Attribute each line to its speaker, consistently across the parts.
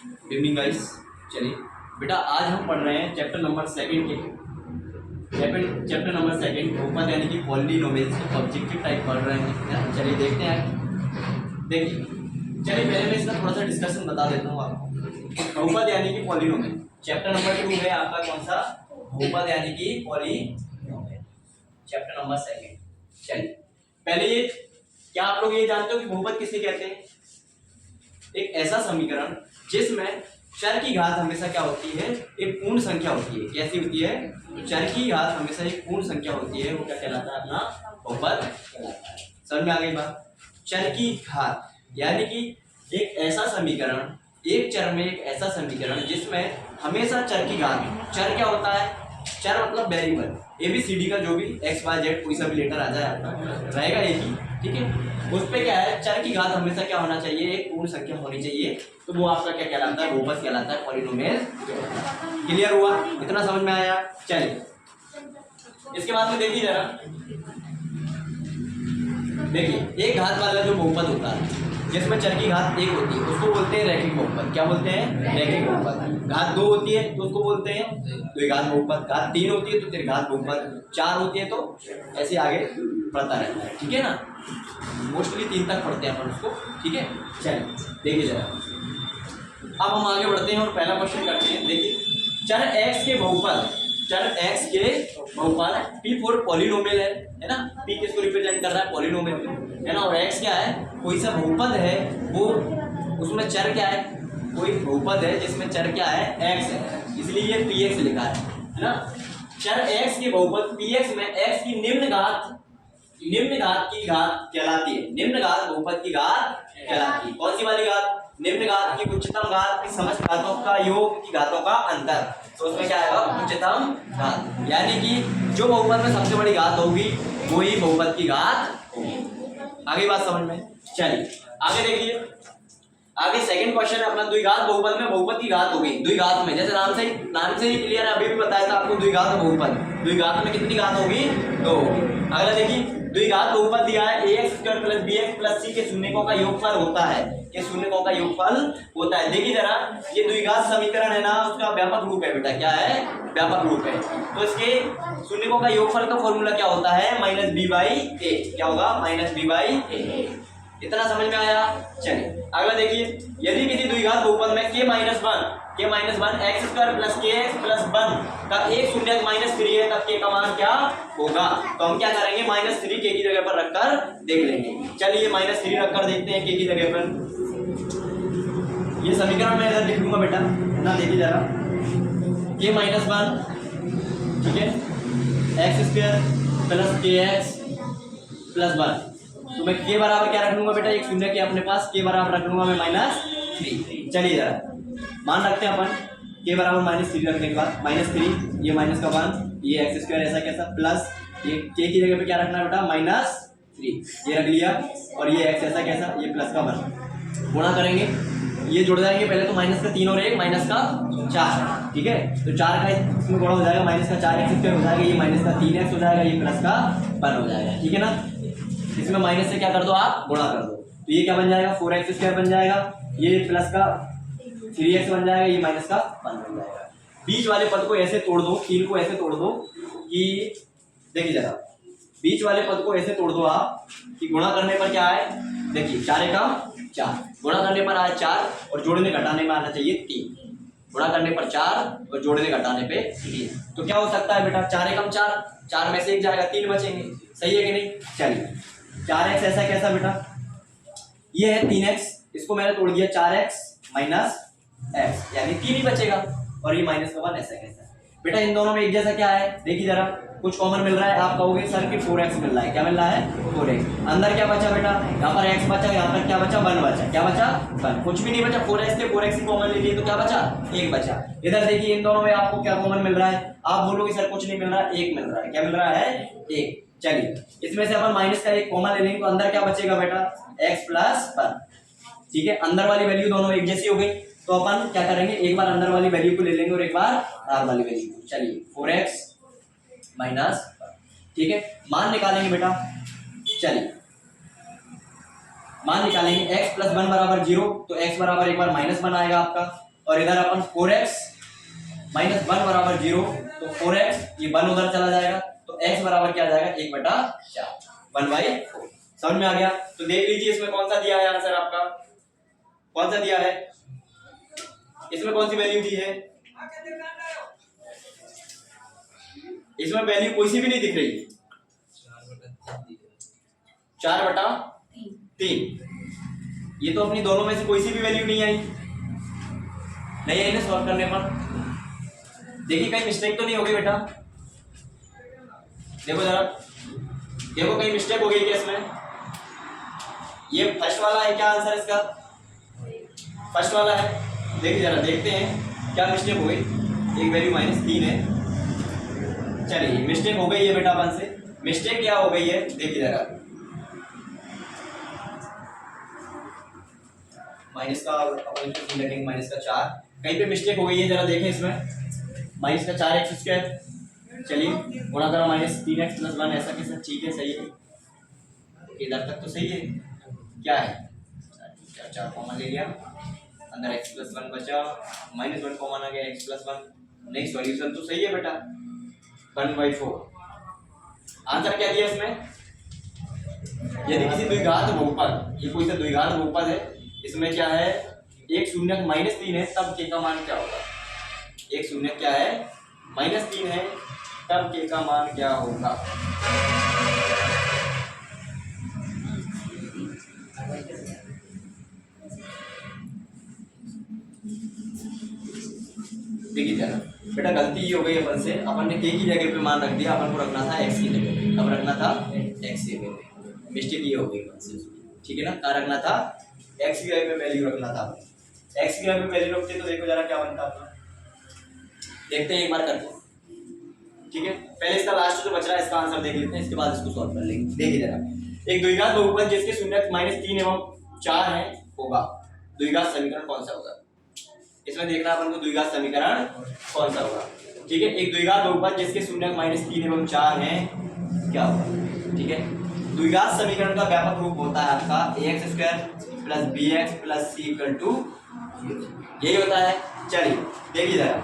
Speaker 1: Good evening guys. चलिए बेटा, आज हम पढ़ रहे हैं चैप्टर नंबर सेकंड के चैप्टर नंबर सेकंड बहुपद यानी कि पॉलिनोमियल्स के ऑब्जेक्टिव टाइप पढ़ रहे हैं। चलिए देखते हैं। देखिए, चलिए पहले मैं इसका थोड़ा सा डिस्कशन बता देता हूँ आपको। बहुपद यानी कि पॉलिनोमियल चैप्टर नंबर 2 है आपका। कौन सा? बहुपद यानी कि पॉलिनोमियल, चैप्टर नंबर सेकंड। चलिए पहले ये, क्या आप लोग ये जानते हो कि बहुपद किसे कहते हैं? एक ऐसा समीकरण जिसमें चर की घात हमेशा क्या होती है? एक पूर्ण संख्या होती है। कैसी होती है? तो चर की घात हमेशा एक पूर्ण संख्या होती है, वो क्या कहलाता है? अपना बहुपद कहलाता है। समझ में आ गई बात? चर की घात यानी कि एक ऐसा समीकरण, एक चर में एक ऐसा समीकरण जिसमें हमेशा चर की घात। चर क्या होता है? चर मतलब वेरिएबल, ABCD का जो भी XYZ कोई सा भी लेटर आ जाए आपका रहेगा एक ही, ठीक है। उस पे क्या है? चर की घात हमेशा क्या होना चाहिए? एक पूर्ण संख्या होनी चाहिए। तो वो आपका क्या कहलाता है? बहुपद कहलाता है, पॉलिनोमियल। क्लियर हुआ? इतना समझ में आया? चलिए इसके बाद में देखिए जरा, देखिए एक घात वाला जो बहुपद होता है जिसमें चर की घात एक होती है उसको बोलते हैं रैखिक बहुपद। क्या बोलते हैं? रैखिक बहुपद। घात 2 होती है तो उसको बोलते हैं द्विघात बहुपद। घात 3 होती है तो त्रिघात बहुपद। 4 होती है तो ऐसे आगे बढ़ता रहता है, ठीक है ना। मोस्टली 3 तक पढ़ते हैं अपन उसको, ठीक है। चलिए देखिए जरा, अब हम आगे बढ़ते हैं और पहला क्वेश्चन करते हैं। देखिए चर x के बहुपद, चर x के बहुपद P फॉर पॉलिनोमियल है ना। P किसको रिप्रेजेंट कर रहा है? पॉलिनोमियल है ना। और x क्या है? कोई सा बहुपद है, वो उसमें चर क्या है? कोई बहुपद है जिसमें चर क्या है? x है, इसलिए ये Px लिखा है ना। चर x के बहुपद Px में x की निम्न घात की घात कहलाती है। निम्न घात बहुपद की घात कहलाती है। कौन सी वाली घात? निम्न घात की उच्चतम घात की समस्त घातों का योग की घातों का अंतर। तो उसमें क्या आएगा? उच्चतम घात। यानी कि जो बहुपद में सबसे बड़ी घात होगी वही बहुपद की घात होगी। आगे बात समझ में? चलिए आगे देखिए, आगे सेकंड क्वेश्चन है अपना। द्विघात बहुपद में बहुपद की घात होगी। द्विघात में जैसे नाम से ही क्लियर है, अभी भी बताया था आपको। द्विघात बहुपद, द्विघात में कितनी घात होगी? 2 होगी। अगला देखिए, द्विघात बहुपद दिया है ax² + bx + c के शून्यकों का योगफल होता है। के शून्यकों का योगफल होता है। देखिए जरा, ये द्विघात समीकरण है ना, उसका व्यापक रूप है बेटा। क्या है? व्यापक रूप है। तो इसके शून्यकों का योगफल का फॉर्मूला क्या होता है? -b/a। क्या होगा? -b/a। इतना समझ में आया? चलिए अगला देखिए, यदि किसी द्विघात बहुपद में k-1 x² + kx + 1 का एक शून्यक -3 है, तब k का मान क्या होगा? तो हम क्या करेंगे? -3 k की जगह पर रखकर देख लेंगे। चलिए -3 रखकर देखते हैं k की जगह पर। ये समीकरण मैं इधर लिख दूंगा बेटा ना। देखिए जरा, k-1, ठीक है, x² + kx + 1। तो मैं k बराबर क्या रख लूंगा बेटा? एक शून्य के अपने पास, k बराबर रख लूंगा मैं -3। चलिए जरा मान रखते हैं अपन, k बराबर -3 रखने के बाद -3, ये माइनस का 1, ये x² ऐसा कैसा प्लस, ये k की जगह पे क्या रखना है बेटा? -3, ये रख लिया। और ये x ऐसा कैसा, ये प्लस का 1। गुणा करेंगे, ये जुड़ जाएंगे पहले तो -3 और 1 -4, ठीक है। तो 4 का इसमें गुणा हो जाएगा, -4x² हो जाएगा, ये -3x हो जाएगा, ये प्लस का 1 हो जाएगा, ठीक है ना। इसमें माइनस से क्या कर दो आप? गुणा कर दो। तो ये क्या बन जाएगा? 4x² बन जाएगा, ये प्लस का 3x बन जाएगा, ये माइनस का 1 बन जाएगा। बीच वाले पद को ऐसे तोड़ दो, 3 को ऐसे तोड़ दो कि, देखिए जरा, बीच वाले पद को ऐसे तोड़ दो आप कि गुणा करने पर क्या आए? देखिए 4 × 4, गुणा करने पर आए 4 और जोड़ने घटाने में आना चाहिए 3। गुणा करने पर 4 और जोड़ने घटाने पे 3। तो क्या हो सकता है बेटा? 4 × 4, 4 में से 1 जाएगा, 3 बचेंगे। सही है कि नहीं? चलिए 4x ऐसा कैसा बेटा? ये है 3x, इसको मैंने तोड़ दिया 4x - x, यानी 3 ही बचेगा। और ये -1 ऐसा कैसा बेटा? इन दोनों में एक जैसा क्या है? देखिए जरा, कुछ कॉमन मिल रहा है। आप कहोगे सर कि 4x मिल रहा है। क्या मिल रहा है? 4x। अंदर क्या बचा बेटा? यहाँ पर x बचा, यहाँ पर क्या बचा? 1 बचा। क्या बचा? 1। कुछ भी नहीं बचा। 4x से 4x ही कॉमन ले लिए तो क्या बचा? 1 बचा। इधर देखिए, इन दोनों में आपको क्या कॉमन मिल रहा है? आप बोलोगे सर कुछ नहीं मिल रहा है, 1 मिल रहा है। क्या मिल रहा है? 1। चलिए इसमें से अपन माइनस का 1 कॉमन ले लेंगे तो अंदर क्या बचेगा बेटा? x + 1, ठीक है। अंदर वाली वैल्यू दोनों एक जैसी हो गई, तो अपन क्या करेंगे? एक बार अंदर वाली वैल्यू को ले लेंगे और एक बार बाहर वाली वैल्यू को। चलिए 4x - 1, ठीक है। मान निकालेंगे बेटा। चलिए मान निकालेंगे, x + 1 = 0, तो x बराबर एक बार -1 आएगा आपका, और इधर अपन 4x माइनस 1 बराबर 0, तो 4x ये 1 उधर चला जाएगा, तो x बराबर क्या आ जाएगा 1/4, 1/4। समझ में आ गया? तो देख लीजिए इसमें कौन सा दिया है आंसर आपका, कौन सा दिया है, इसमें कौन सी वैल्यू दी है, इसमें वैल्यू कोई सी भी नहीं दिख रही, 4/3। ये तो अपनी दोनों में से कोई सी भी वैल्यू नहीं आई, नहीं आई ना सॉल्व करने पर। देखिए कहीं मिस्टेक तो नहीं हो गई बेटा, देखो जरा, देखो कहीं मिस्टेक हो गई क्या इसमें, ये फर्स्ट वाला है क्या आंसर इसका, फर्स्ट वाला है। देखिए जरा देखते हैं क्या मिस्टेक हो गई, एक वैल्यू -3 है, चलिए मिस्टेक हो गई है बेटा अपन से, मिस्टेक क्या हो गई है देखिए जरा, माइनस का अपन लगेंगे -4, कहीं पे मिस्टेक हो गई है, जरा देखें इसमें, -4x², चलिए गुणा करो -3x + 1, ऐसा कैसा, ठीक है सही है, इधर तक तो सही है, क्या है 4 कॉमन ले लिया, अंदर x + 1 बचा, -1 कॉमन आ गया, x + 1, नहीं सॉल्यूशन तो सही है बेटा, 1/4। आंसर क्या दिया इसमें, यदि किसी द्विघात बहुपद, ये कोई सा द्विघात बहुपद है, इसमें क्या है एक शून्य -3 है, तब k का मान क्या होगा, एक शून्य क्या है -3 है, तब k का मान क्या होगा। देखिए जरा बेटा, गलती ये हो गई अपन से, अपन ने k की जगह पे मान रख दिया, अपन को रखना था x की जगह पे, अब रखना था x की जगह पे, मिस्टेक ये हो गई अपन से, ठीक है ना, कहाँ रखना था x की जगह पे वैल्यू रखना था, x की जगह पे वैल्यू रखते तो देखो जरा क्या बनता अपना, देखते हैं एक बार करके, ठीक है। पहले इसका लास्ट जो बच रहा है इसका आंसर देख लेते हैं, इसके बाद इसको सॉल्व कर लेंगे। देखिए जरा, एक द्विघात बहुपद जिसके शून्यक -3 एवं 4 है होगा, द्विघात समीकरण कौन सा होगा, इसमें देखना अपन को द्विघात समीकरण कौन सा होगा, ठीक है। एक द्विघात बहुपद जिसके शून्यक -3 एवं 4 है क्या होगा, ठीक है। द्विघात समीकरण का व्यापक रूप होता है आपका ax² + bx + c = यही होता है। चलिए देखिए जरा,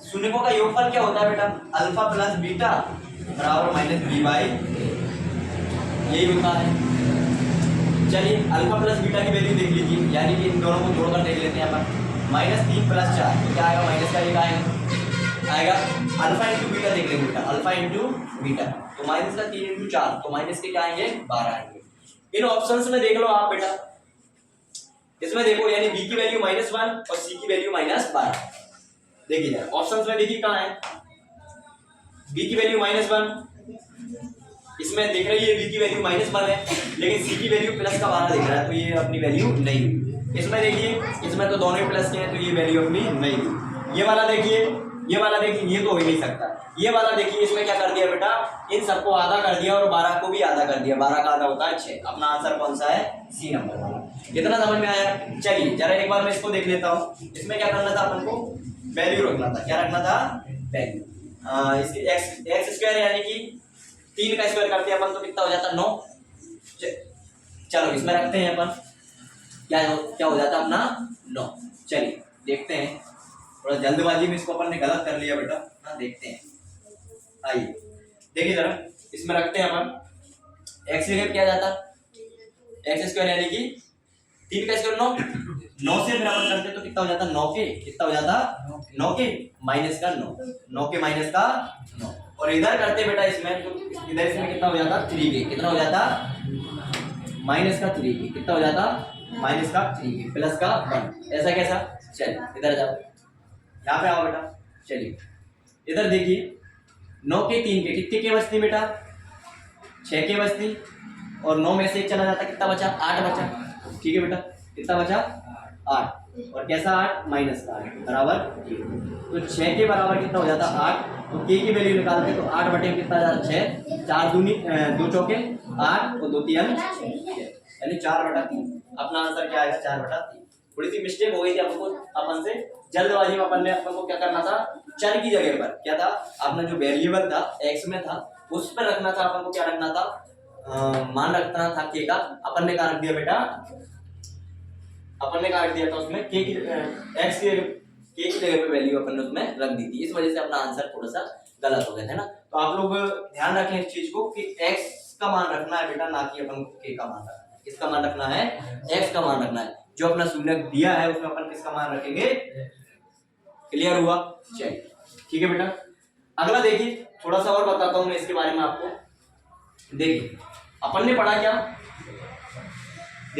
Speaker 1: शून्यकों का योगफल क्या होता है बेटा, अल्फा + बीटा बराबर -b/a, यही होता है। चलिए अल्फा + बीटा की वैल्यू देख लीजिए, यानी कि इन दोनों को जोड़कर देख लेते हैं अपन, -3 + 4 तो क्या आएगा, माइनस का एक आएगा, अल्फा × बीटा देख लेंगे बेटा, अल्फा × बीटा तो -3 × 4 तो माइनस के क्या आएंगे 12 आएंगे। इन ऑप्शंस में देख लो आप बेटा, इसमें देखो यानी b की वैल्यू -1 और c की वैल्यू -12, देखिए जरा ऑप्शंस में देखिए कहाँ है, b की वैल्यू -1, इसमें देख रही है b की वैल्यू -1 है, लेकिन c की वैल्यू +12 दिख रहा है, तो ये अपनी वैल्यू नहीं हुई। इसमें देखिए, इसमें तो दोनों ही प्लस के हैं, तो ये वैल्यू अपनी नहीं हुई। ये वाला देखिए, ये वाला देखिए, ये तो हो ही नहीं सकता। ये वाला देखिए, इसमें क्या कर दिया बेटा, इन सबको आधा कर दिया और 12 को भी आधा कर दिया, 12 का आधा होता है 6। अपना आंसर कौन सा है, सी नंबर वाला। कितना समझ में आया? चलिए जरा एक बार मैं इसको देख लेता हूँ। इसमें क्या करना था अपन को, वैल्यू रखना था। क्या रखना था, वैल्यू। इसकी एक्स स्क्वायर यानी कि 3 का स्क्वायर करते हैं अपन तो कितना हो जाता, 9। चलो इसमें रखते हैं अपन, क्या हो जाता अपना 9। चलिए देखते हैं, थोड़ा जल्दबाजी में इसको अपन ने गलत कर लिया बेटा। हाँ देखते हैं, आइए देखिए जरा, इसमें रखते हैं अपन एक्स जगह क्या जाता, एक्स स्क्वायर यानी कि 3 का स्क्वायर 9 से फिर अपन करते तो कितना हो जाता, 9 के कितना हो जाता, 9 के माइनस का 9 के माइनस का 9। और इधर करते बेटा इसमें तो इधर इसमें कितना हो जाता, 3 के कितना हो जाता, माइनस का 3 के कितना हो जाता, माइनस का 3 के प्लस का 1। ऐसा कैसा, चलिए इधर जाओ, यहाँ पे आओ बेटा। चलिए इधर देखिए, 9 के 3 के कितने के बचती बेटा, 6 के बचती, और 9 में से 1 चला जाता, कितना बचा, 8 बचा। ठीक है बेटा, कितना बचा, 8। और कैसा 8, माइनस का 8 बराबर 0। तो 6 के बराबर कितना हो जाता, 8। तो के की वैल्यू निकालते तो 8 बटे कितना जाता, 6। 4 दूनी 2 चौके 8 और 2 3 यानी 4/3। अपना आंसर क्या आएगा, 4/3। थोड़ी सी मिस्टेक हो गई थी आपको, अपन से जल्दबाजी में अपन ने अपन को क्या करना था, चर की जगह पर क्या था, अपना जो वेरिएबल था एक्स में था उस पर रखना था, अपन को क्या रखना था, मान रखना था के का। अपन ने कहा रख दिया बेटा अपन ने क्या रख दिया था उसमें के की एक्स के की जगह पे वैल्यू अपन ने उसमें रख दी थी, इस वजह से अपना आंसर थोड़ा सा गलत हो गया था ना। तो आप लोग ध्यान रखें इस चीज को कि एक्स का मान रखना है बेटा, ना कि अपन को के का मान रखना है। किसका मान रखना है? एक्स का मान रखना है। जो अपना शून्य दिया है उसमें अपन किसका मान रखेंगे? क्लियर हुआ? चलिए ठीक है बेटा। अगला देखिए, थोड़ा सा और बताता हूं मैं इसके बारे में आपको। देखिए अपन ने पढ़ा क्या